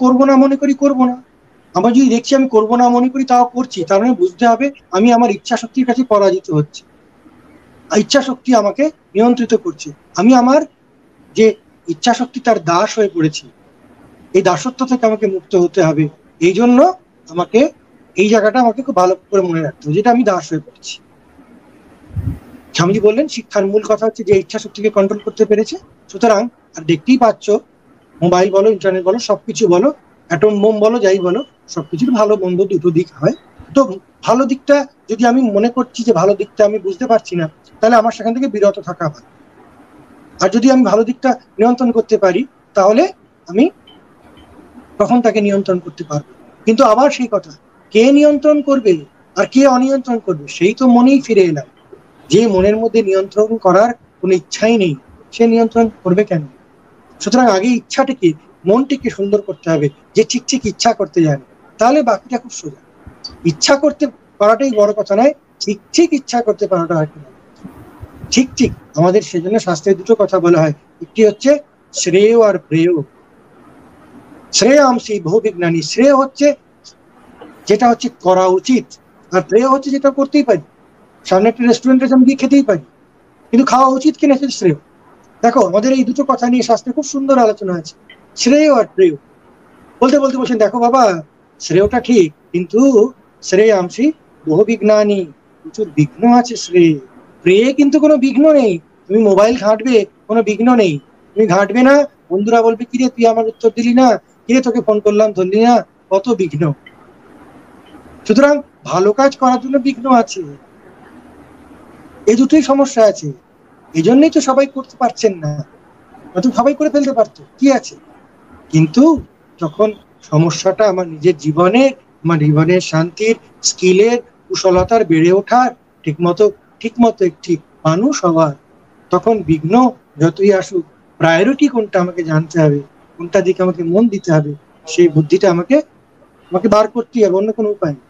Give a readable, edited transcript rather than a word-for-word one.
করবো না মনে করি করবো না। আবার যদি দেখছি আমি করবো না মনে করি তাও করছি, তার মানে বুঝতে হবে আমি আমার ইচ্ছা শক্তির কাছে পরাজিত হচ্ছে, ইচ্ছা শক্তি আমাকে নিয়ন্ত্রিত করছে। আমি আমার যে ইচ্ছা শক্তি তার দাস হয়ে পড়েছি, এই দাসত্ব থেকে আমাকে মুক্ত হতে হবে। এই জন্য আমাকে এই জায়গাটা আমাকে খুব ভালো করে মনে রাখতে হবে, যেটা আমি দাস হয়ে পড়েছি। স্বামীজি বললেন শিক্ষার মূল কথা হচ্ছে যে ইচ্ছা শক্তিকে কন্ট্রোল করতে পেরেছে। সুতরাং আর দেখতেই পাচ্ছ, মোবাইল বলো, ইন্টারনেট বলো, সবকিছু বলো, অ্যাটম বোম বলো, যাই বলো, সবকিছুর ভালো মন্দ দুটো দিক হয়। তো ভালো দিকটা যদি আমি মনে করছি যে ভালো দিকটা আমি বুঝতে পারছি না, তাহলে আমার সেখান থেকে বিরত থাকা ভালো। আর যদি আমি ভালো দিকটা নিয়ন্ত্রণ করতে পারি, তাহলে আমি তখন তাকে নিয়ন্ত্রণ করতে পারবো। কিন্তু আবার সেই কথা, কে নিয়ন্ত্রণ করবে আর কে অনিয়ন্ত্রণ করবে, সেই তো মনেই ফিরে এলাম। যে মনের মধ্যে নিয়ন্ত্রণ করার কোনো ইচ্ছাই নেই, সে নিয়ন্ত্রণ করবে কেন? সুতরাং আগে ইচ্ছাটিকে, মনটিকে সুন্দর করতে হবে, যে ঠিক ঠিক ইচ্ছা করতে জানে, তাহলে বাকিটা খুব সোজা। ইচ্ছা করতে পারাটাই বড় কথা নয়, ঠিক ঠিক ইচ্ছা করতে পারাটা হয়। ঠিক ঠিক আমাদের সেজন্য শাস্ত্রে দুটো কথা বলা হয়, একটি হচ্ছে শ্রেয় আর প্রেয়। শ্রেয়াংশী বহু বিজ্ঞানী, শ্রেয় হচ্ছে যেটা হচ্ছে করা উচিত, আর প্রেয় হচ্ছে যেটা করতেই পারি। সামনে একটা রেস্টুরেন্টে আমি গিয়ে খেতেই পারি, কিন্তু খাওয়া উচিত কিনা সেটা শ্রেয়। দেখো আমাদের এই দুটো কথা নিয়ে শাস্ত্রে খুব সুন্দর আলোচনা আছে, শ্রেয় আর প্রেয়। বলতে বলতে বলছেন দেখো বাবা, শ্রেয়টা ঠিক, কিন্তু শ্রেয়াংশী বহু বিজ্ঞানী, প্রচুর বিঘ্ন আছে শ্রেয়। প্রেয়ে কিন্তু কোনো বিঘ্ন নেই। তুমি মোবাইল ঘাঁটবে, কোনো বিঘ্ন নেই। তুমি ঘাঁটবে না, বন্ধুরা বলবে কিরে তুই আমার উত্তর দিলি না, কিরে তোকে ফোন করলাম ধরলি না, কত বিঘ্ন। সুতরাং ভালো কাজ করার জন্য বিঘ্ন আছে, এই দুটোই সমস্যা আছে। এই জন্যই তো সবাই করতে পারছেন না, হয়তো সবাই করে ফেলতে পারতো, কি আছে। কিন্তু যখন সমস্যাটা আমার নিজের জীবনের, আমার জীবনের শান্তির, স্কিলের, কুশলতার বেড়ে ওঠার, ঠিক মতো একটি মানুষ হওয়ার, তখন বিঘ্ন যতই আসুক, প্রায়োরিটি কোনটা আমাকে জানতে হবে, কোনটা দিকে আমাকে মন দিতে হবে, সেই বুদ্ধিটা আমাকে আমাকে বার করতেই হবে, অন্য কোনো উপায় নেই।